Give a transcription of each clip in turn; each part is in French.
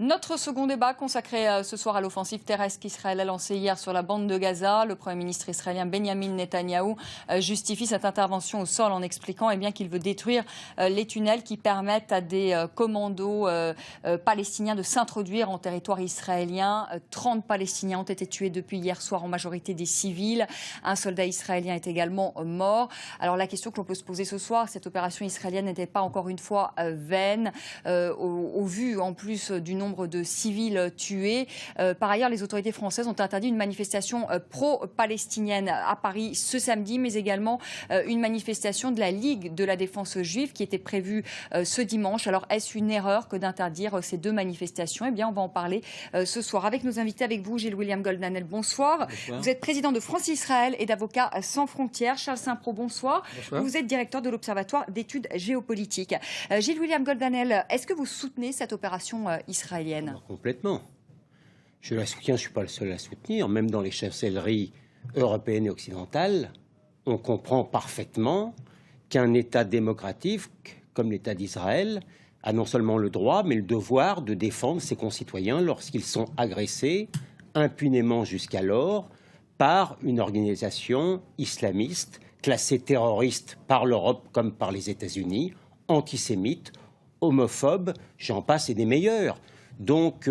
Notre second débat consacré ce soir à l'offensive terrestre qu'Israël a lancée hier sur la bande de Gaza. Le Premier ministre israélien Benjamin Netanyahou justifie cette intervention au sol en expliquant qu'il veut détruire les tunnels qui permettent à des commandos palestiniens de s'introduire en territoire israélien. 30 Palestiniens ont été tués depuis hier soir, en majorité des civils. Un soldat israélien est également mort. Alors la question que l'on peut se poser ce soir, cette opération israélienne n'était pas encore une fois vaine au vu en plus du nombre de civils tués. Par ailleurs, les autorités françaises ont interdit une manifestation pro-palestinienne à Paris ce samedi, mais également une manifestation de la Ligue de la défense juive qui était prévue ce dimanche. Alors, est-ce une erreur que d'interdire ces deux manifestations? On va en parler ce soir avec nos invités, avec vous, Gilles William Goldnadel, bonsoir. Bonsoir. Vous êtes président de France Israël et d'Avocats sans frontières. Charles Saint-Pro, bonsoir. Bonsoir. Vous êtes directeur de l'Observatoire d'études géopolitiques. Gilles William Goldnadel, est-ce que vous soutenez cette opération israélienne? Alors, complètement. Je la soutiens, je ne suis pas le seul à la soutenir. Même dans les chancelleries européennes et occidentales, on comprend parfaitement qu'un État démocratique, comme l'État d'Israël, a non seulement le droit, mais le devoir de défendre ses concitoyens lorsqu'ils sont agressés impunément jusqu'alors par une organisation islamiste classée terroriste par l'Europe comme par les États-Unis, antisémite, homophobe, j'en passe et des meilleurs. Donc,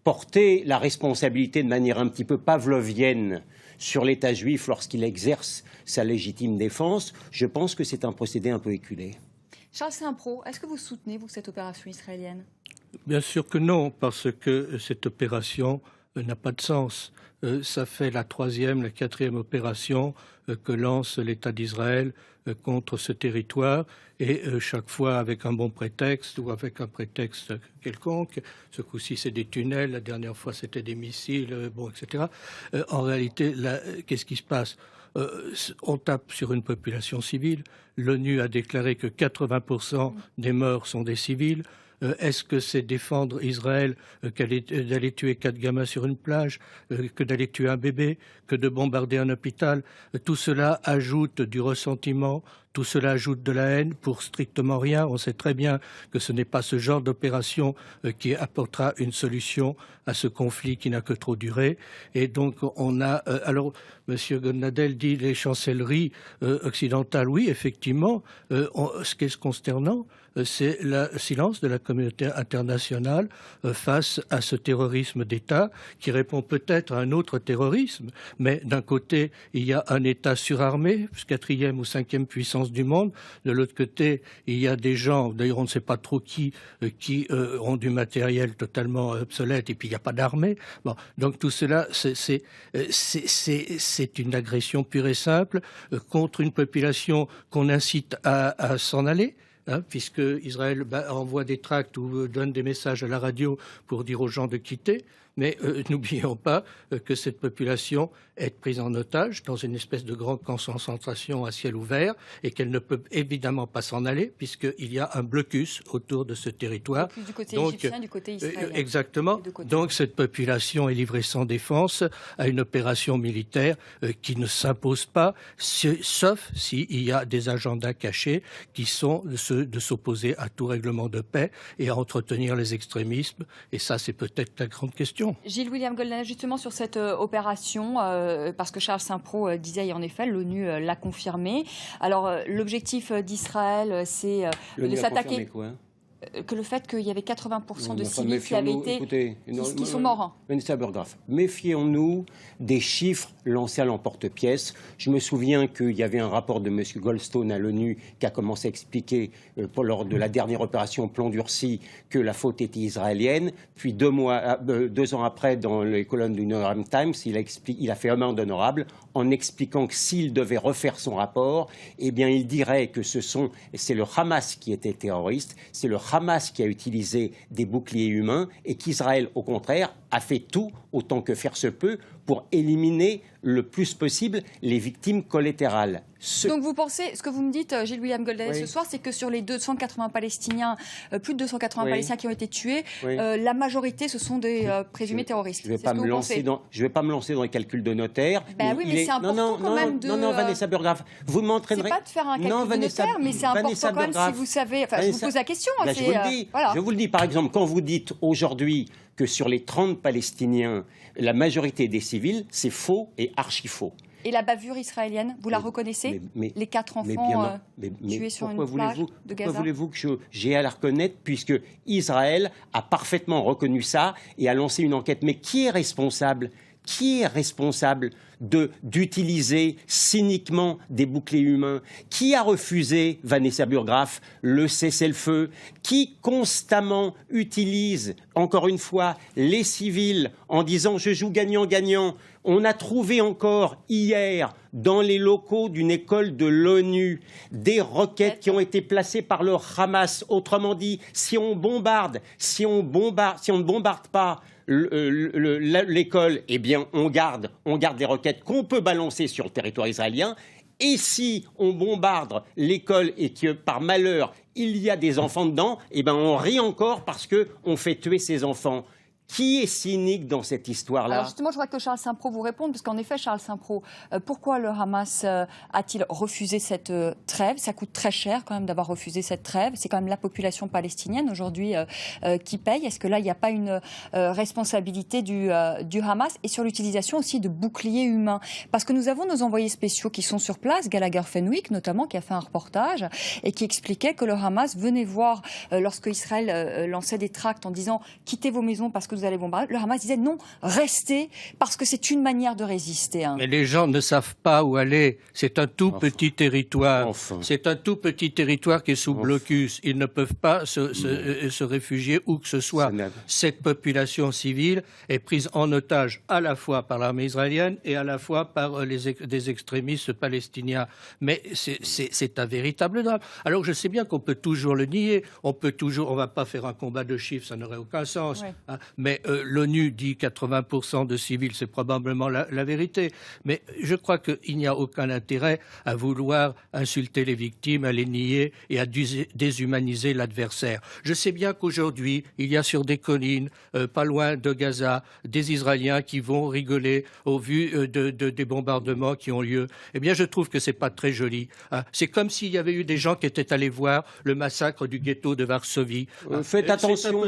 porter la responsabilité de manière un petit peu pavlovienne sur l'État juif lorsqu'il exerce sa légitime défense, je pense que c'est un procédé un peu éculé. Charles Saint-Pro, est-ce que vous soutenez, vous, cette opération israélienne? Bien sûr que non, parce que cette opération n'a pas de sens. Ça fait la troisième, la quatrième opération que lance l'État d'Israël contre ce territoire, et chaque fois avec un bon prétexte ou avec un prétexte quelconque. Ce coup-ci, c'est des tunnels, la dernière fois, c'était des missiles, etc. En réalité, qu'est-ce qui se passe? On tape sur une population civile. L'ONU a déclaré que 80% des morts sont des civils. Est-ce que c'est défendre Israël d'aller tuer 4 gamins sur une plage, que d'aller tuer un bébé, que de bombarder un hôpital? Tout cela ajoute du ressentiment, tout cela ajoute de la haine pour strictement rien. On sait très bien que ce n'est pas ce genre d'opération qui apportera une solution à ce conflit qui n'a que trop duré. Et donc on a... alors, M. Goldnadel dit les chancelleries occidentales. Oui, effectivement, ce qui est consternant, c'est le silence de la communauté internationale face à ce terrorisme d'État qui répond peut-être à un autre terrorisme. Mais d'un côté, il y a un État surarmé, 4e ou 5e puissance du monde. De l'autre côté, il y a des gens, d'ailleurs on ne sait pas trop qui ont du matériel totalement obsolète, et puis il n'y a pas d'armée. Bon, donc tout cela, c'est une agression pure et simple contre une population qu'on incite à s'en aller. Puisque Israël envoie des tracts ou donne des messages à la radio pour dire aux gens de quitter. Mais n'oublions pas que cette population est prise en otage dans une espèce de grande concentration à ciel ouvert et qu'elle ne peut évidemment pas s'en aller puisqu'il y a un blocus autour de ce territoire. Du côté égyptien, du côté israélien. Exactement. Donc cette population est livrée sans défense à une opération militaire qui ne s'impose pas, sauf s'il y a des agendas cachés qui sont ceux de s'opposer à tout règlement de paix et à entretenir les extrémismes. Et ça, c'est peut-être la grande question. Gilles William Goldnadel, justement sur cette opération, parce que Charles Saint-Pro disait, et en effet, l'ONU l'a confirmé. Alors, l'objectif d'Israël, c'est de s'attaquer... Que le fait qu'il y avait 80% de civils qui avaient été, qui sont morts. Méfions-nous des chiffres lancés à l'emporte-pièce. Je me souviens qu'il y avait un rapport de M. Goldstone à l'ONU qui a commencé à expliquer lors de la dernière opération Plomb durci que la faute était israélienne. Puis 2 ans après, dans les colonnes du New York Times, il a fait amende honorable en expliquant que s'il devait refaire son rapport, il dirait que c'est le Hamas qui était terroriste, c'est le Hamas qui a utilisé des boucliers humains et qu'Israël, au contraire, a fait tout, autant que faire se peut, pour éliminer le plus possible les victimes collatérales. Donc vous pensez, ce que vous me dites, Gilles-William Goldanel, ce soir, c'est que sur les 280 Palestiniens, plus de 280 Palestiniens qui ont été tués, la majorité, ce sont des présumés terroristes. Je ne vais pas me lancer dans les calculs de notaire. Ben oui, mais c'est important quand même de... Non, Vanessa Burgraff, vous m'entraînerez... C'est pas de faire un calcul de notaire, mais c'est important quand même si vous savez... Enfin, je vous pose la question. Ben, je vous le dis, par exemple, quand vous dites aujourd'hui que sur les 30 Palestiniens, la majorité des civils, c'est faux et archi-faux. Et la bavure israélienne, vous la reconnaissez? Les 4 enfants tués sur une plage de Gaza? Pourquoi voulez-vous que j'ai à la reconnaître, puisque Israël a parfaitement reconnu ça et a lancé une enquête? Mais qui est responsable? Qui est responsable d'utiliser cyniquement des boucliers humains? Qui a refusé, Vanessa Burgraff, le cessez-le-feu? Qui constamment utilise, encore une fois, les civils en disant « je joue gagnant-gagnant ». On a trouvé encore hier, dans les locaux d'une école de l'ONU, des roquettes qui ont été placées par le Hamas. Autrement dit, si on ne bombarde pas l'école, eh bien, on garde des roquettes qu'on peut balancer sur le territoire israélien. Et si on bombarde l'école et que, par malheur, il y a des enfants dedans, eh bien, on rit encore parce qu'on fait tuer ces enfants. Qui est cynique dans cette histoire-là? Alors justement, je voudrais que Charles Simpro vous réponde, parce qu'en effet, Charles Simpro, pourquoi le Hamas a-t-il refusé cette trêve? Ça coûte très cher quand même d'avoir refusé cette trêve. C'est quand même la population palestinienne aujourd'hui qui paye. Est-ce que là, il n'y a pas une responsabilité du Hamas? Et sur l'utilisation aussi de boucliers humains? Parce que nous avons nos envoyés spéciaux qui sont sur place, Gallagher Fenwick notamment, qui a fait un reportage et qui expliquait que le Hamas venait voir lorsque Israël lançait des tracts en disant « quittez vos maisons parce que vous allez bombarder », le Hamas disait non, restez, parce que c'est une manière de résister. Mais les gens ne savent pas où aller. C'est un tout petit territoire. C'est un tout petit territoire qui est sous blocus. Ils ne peuvent pas se réfugier où que ce soit. Cette population civile est prise en otage à la fois par l'armée israélienne et à la fois par des extrémistes palestiniens. Mais c'est un véritable drame. Alors je sais bien qu'on peut toujours le nier. On va pas faire un combat de chiffres, ça n'aurait aucun sens. Hein, mais l'ONU dit 80% de civils, c'est probablement la vérité. Mais je crois qu'il n'y a aucun intérêt à vouloir insulter les victimes, à les nier et à déshumaniser l'adversaire. Je sais bien qu'aujourd'hui, il y a sur des collines, pas loin de Gaza, des Israéliens qui vont rigoler au vu des bombardements qui ont lieu. Eh bien, je trouve que c'est pas très joli. Hein. C'est comme s'il y avait eu des gens qui étaient allés voir le massacre du ghetto de Varsovie. Faites attention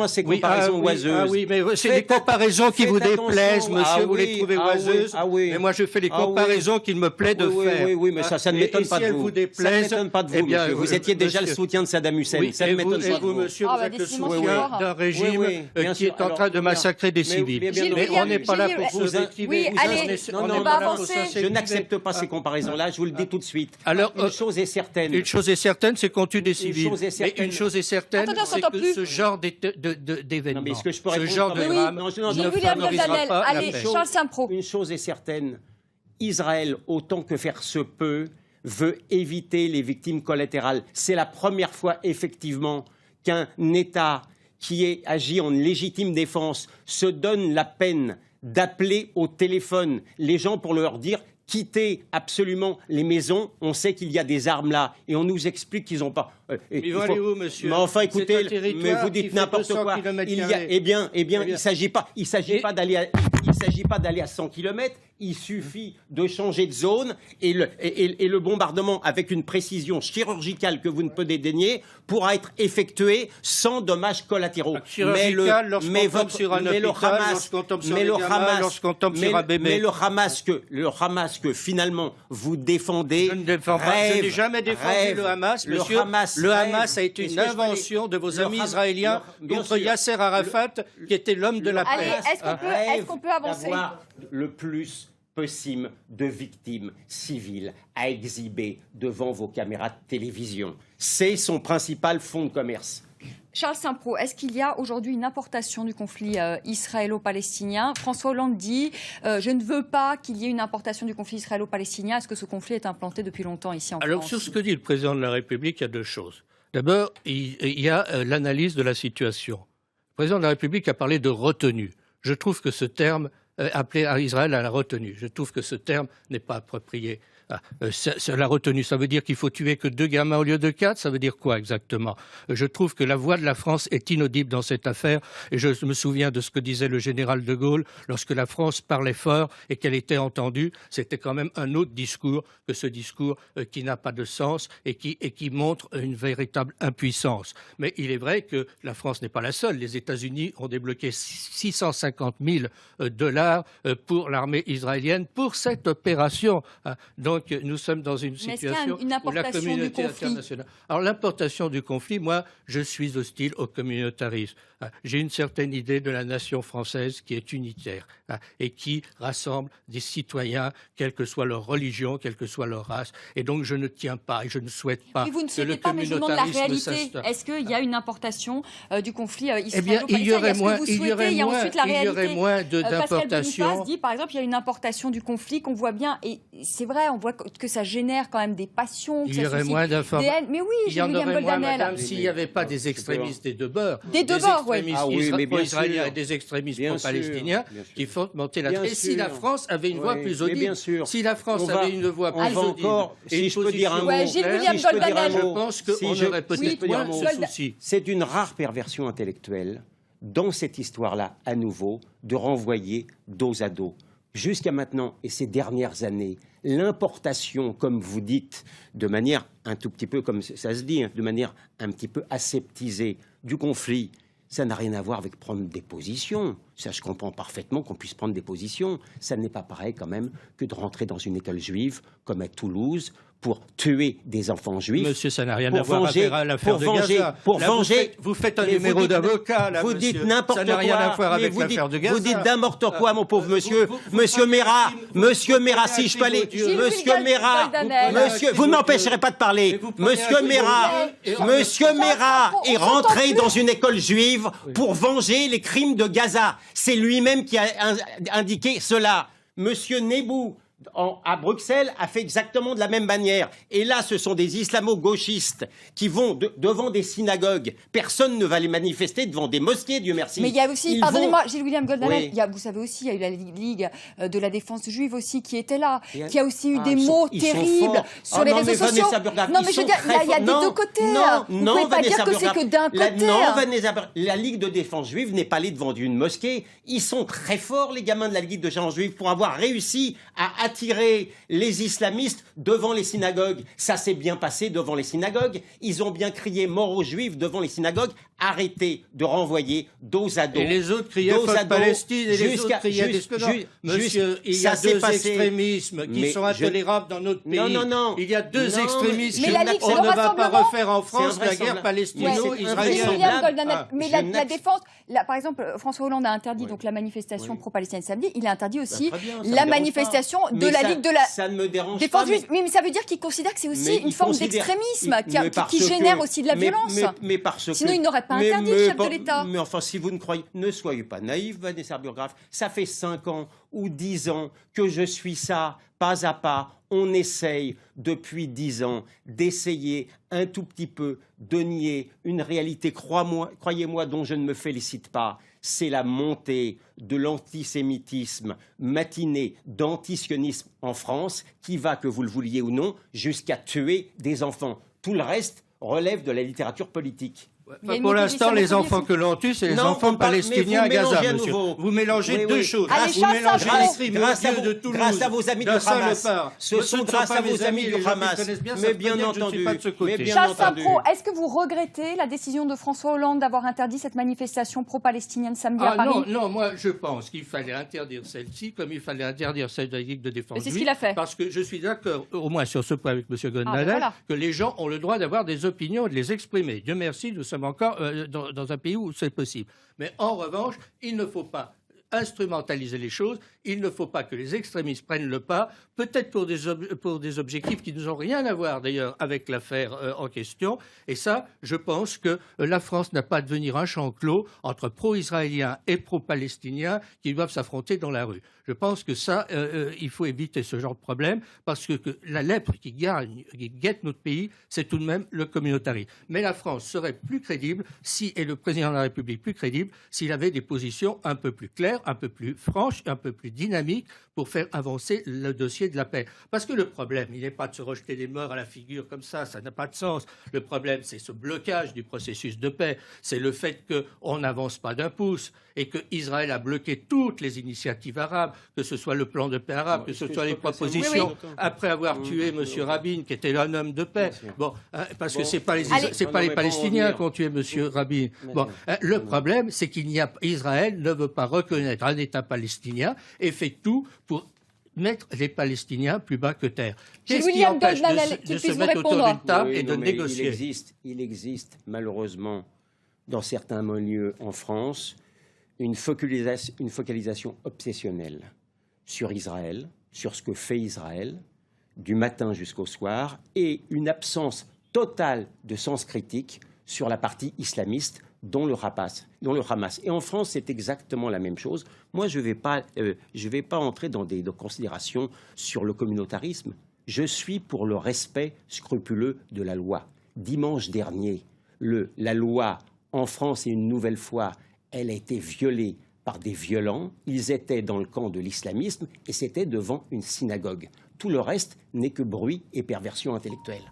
à ces comparaisons oiseuses. Ah oui, mais c'est les comparaisons qui vous déplaisent, monsieur, vous les trouvez oiseuses. Mais moi, je fais les comparaisons qu'il me plaît de faire. Oui, mais ça ne m'étonne pas de vous. Ça ne m'étonne pas de vous, monsieur. Vous étiez déjà le soutien de Saddam Hussein. Ça ne m'étonne pas de vous. Monsieur, vous êtes le soutien d'un régime qui est en train de massacrer des civils. Mais on n'est pas là pour vous écriver. Je n'accepte pas ces comparaisons-là, je vous le dis tout de suite. Alors, une chose est certaine. Une chose est certaine, c'est qu'on tue des civils. Mais une chose est certaine, c'est que ce genre d'événements, ce genre de drame ne favorisera pas la paix. Charles Simpro. Une chose est certaine, Israël, autant que faire se peut, veut éviter les victimes collatérales. C'est la première fois, effectivement, qu'un État qui agit en légitime défense se donne la peine d'appeler au téléphone les gens pour leur dire « quittez absolument les maisons, on sait qu'il y a des armes là ». Et on nous explique qu'ils n'ont pas... Mais vous allez où, monsieur? Mais enfin, écoutez, mais vous dites n'importe quoi. Eh bien, il ne s'agit pas d'aller à 100 km, il suffit de changer de zone et le bombardement, avec une précision chirurgicale que vous ne pouvez dédaigner, pourra être effectué sans dommages collatéraux. Mais le Hamas que finalement vous défendez... Je n'ai jamais défendu le Hamas, monsieur. Le Hamas a été une invention de vos amis israéliens contre Yasser Arafat, qui était l'homme de la paix. Est-ce qu'on peut avancer? Le plus possible de victimes civiles à exhiber devant vos caméras de télévision. C'est son principal fonds de commerce. Charles Simpro, est-ce qu'il y a aujourd'hui une importation du conflit israélo-palestinien? François Hollande dit je ne veux pas qu'il y ait une importation du conflit israélo-palestinien. Est-ce que ce conflit est implanté depuis longtemps ici en France? Alors, sur ce que dit le président de la République, il y a deux choses. D'abord, il y a l'analyse de la situation. Le président de la République a parlé de retenue. Je trouve que ce terme appeler à Israël à la retenue. Je trouve que ce terme n'est pas approprié. La retenue, ça veut dire qu'il faut tuer que 2 gamins au lieu de 4. Ça veut dire quoi exactement? Je trouve que la voix de la France est inaudible dans cette affaire. Et je me souviens de ce que disait le général de Gaulle lorsque la France parlait fort et qu'elle était entendue. C'était quand même un autre discours que ce discours qui n'a pas de sens et qui montre une véritable impuissance. Mais il est vrai que la France n'est pas la seule. Les États-Unis ont débloqué 650 000 $ pour l'armée israélienne pour cette opération. Donc nous sommes dans une situation où la communauté internationale... Alors l'importation du conflit, moi je suis hostile au communautarisme. J'ai une certaine idée de la nation française qui est unitaire et qui rassemble des citoyens, quelle que soit leur religion, quelle que soit leur race. Et donc je ne tiens pas et je ne souhaite pas que le communautarisme s'instaure. Est-ce qu'il y a une importation du conflit israélo-palestinien? Eh bien, il y aurait moins d'importation. Pascal Boniface dit, par exemple, il y a une importation du conflit qu'on voit bien, et c'est vrai, on voit que ça génère quand même des passions. Il y aurait moins d'informations. Mais oui, il y en aurait moins, madame, s'il n'y avait pas des extrémistes des deux bords. Des deux bords, oui. Pro-israéliens et des extrémistes pro-palestiniens qui font monter la... Et si la France avait une voix plus audible, si la France avait une voix plus audible, si je peux dire un mot, je pense qu'on aurait peut-être moins ce souci. C'est d'une rare perversion intellectuelle, dans cette histoire-là, à nouveau, de renvoyer dos à dos. Jusqu'à maintenant, et ces dernières années, l'importation, comme vous dites, de manière un tout petit peu, comme ça se dit, de manière un petit peu aseptisée du conflit, ça n'a rien à voir avec prendre des positions. Ça, je comprends parfaitement qu'on puisse prendre des positions. Ça n'est pas pareil quand même que de rentrer dans une école juive, comme à Toulouse, pour tuer des enfants juifs. Monsieur, ça n'a rien à voir avec l'affaire de Gaza. Pour venger. Vous faites un numéro d'avocat, là, vous monsieur. Dites n'importe quoi. Ça n'a rien à voir avec l'affaire de Gaza. Vous dites n'importe quoi, mon pauvre monsieur. Monsieur Mera, si je peux aller. Monsieur Mera, vous ne m'empêcherez pas de parler. Monsieur Mera est rentré dans une école juive pour venger les crimes de Gaza. C'est lui-même qui a indiqué cela. Monsieur Nebou, à Bruxelles, a fait exactement de la même manière. Et là, ce sont des islamo-gauchistes qui vont devant des synagogues. Personne ne va les manifester devant des mosquées, Dieu merci. Mais il y a aussi, pardonnez-moi, Gilles-William Goldanel, vous savez aussi, il y a eu la Ligue de la défense juive aussi qui était là, qui a aussi eu des mots terribles sur les réseaux sociaux. Non, mais je veux dire, il y a des deux côtés. Vous ne pouvez pas dire que c'est que d'un côté. Non, la Ligue de défense juive n'est pas allée devant une mosquée. Ils sont très forts, les gamins de la Ligue de défense juive, pour avoir réussi à attirer les islamistes devant les synagogues. Ça s'est bien passé devant les synagogues. Ils ont bien crié mort aux juifs devant les synagogues. Arrêtez de renvoyer dos à dos. Et les autres criaient fuck Palestine et les autres criaient des Monsieur, il y a deux extrémismes qui sont intolérables dans notre pays. Non. Il y a deux extrémismes. On ne va pas refaire en France la guerre palestino-israélienne. Mais la défense, par exemple, François Hollande a interdit donc la manifestation pro-palestinienne samedi. Il a interdit aussi la manifestation de la Ligue de la défense juive. Mais ça veut dire qu'il considère que c'est aussi une forme d'extrémisme qui génère aussi de la violence. Sinon, il n'aurait pas interdit le chef de l'État. Mais enfin, si vous ne croyez, ne soyez pas naïf, Vanessa Burgraff. Ça fait 5 ans ou 10 ans que je suis ça, pas à pas. On essaye depuis 10 ans d'essayer un tout petit peu de nier une réalité, croyez-moi, dont je ne me félicite pas. C'est la montée de l'antisémitisme matiné d'antisionisme en France qui va, que vous le vouliez ou non, jusqu'à tuer des enfants. Tout le reste relève de la littérature politique. Pour l'instant, les enfants que l'on tue, c'est les enfants palestiniens à Gaza, monsieur. Vous mélangez deux choses. Vous mélangez grâce à vos amis du Hamas. Ce sont grâce à vos amis du Hamas. Mais bien entendu. Charles Saint-Pro, est-ce que vous regrettez la décision de François Hollande d'avoir interdit cette manifestation pro-palestinienne samedi à Paris? Non, moi je pense qu'il fallait interdire celle-ci comme il fallait interdire celle de la Ligue de défense. C'est ce qu'il a fait. Parce que je suis d'accord, au moins sur ce point avec M. Goldanel, que les gens ont le droit d'avoir des opinions et de les exprimer. Dieu merci, nous sommes encore dans un pays où c'est possible. Mais en revanche, il ne faut pas instrumentaliser les choses, il ne faut pas que les extrémistes prennent le pas, peut-être pour des objectifs qui n'ont rien à voir d'ailleurs avec l'affaire en question. Et ça, je pense que la France n'a pas à devenir un champ clos entre pro-israéliens et pro-palestiniens qui doivent s'affronter dans la rue. Je pense que ça, il faut éviter ce genre de problème parce que la lèpre qui guette notre pays, c'est tout de même le communautarisme. Mais la France serait plus crédible et le président de la République plus crédible s'il avait des positions un peu plus claires. claire, un peu plus franche, un peu plus dynamique pour faire avancer le dossier de la paix. Parce que le problème, il n'est pas de se rejeter des morts à la figure comme ça n'a pas de sens. Le problème, c'est ce blocage du processus de paix. C'est le fait qu'on n'avance pas d'un pouce et qu'Israël a bloqué toutes les initiatives arabes, que ce soit le plan de paix arabe, que ce soit les propositions, après avoir tué M. Rabin, qui était un homme de paix. Bon, parce que ce n'est pas les Palestiniens qui ont tué M. Rabin. Bon, le problème, c'est qu'Israël ne veut pas reconnaître un État palestinien et fait tout pour mettre les Palestiniens plus bas que terre. Qu'est-ce qui empêche de se mettre autour d'une table et de négocier? Il existe malheureusement dans certains milieux en France une focalisation obsessionnelle sur Israël, sur ce que fait Israël, du matin jusqu'au soir, et une absence totale de sens critique sur la partie islamiste, dont le Hamas. Et en France, c'est exactement la même chose. Moi, je ne vais pas entrer dans des considérations sur le communautarisme. Je suis pour le respect scrupuleux de la loi. Dimanche dernier, la loi en France, et une nouvelle fois, elle a été violée par des violents. Ils étaient dans le camp de l'islamisme et c'était devant une synagogue. Tout le reste n'est que bruit et perversion intellectuelle.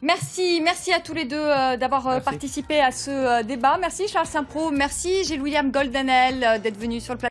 Merci à tous les deux d'avoir participé à ce débat. Merci Charles Saint-Pro, merci Gilles William Goldenel d'être venu sur le plateau.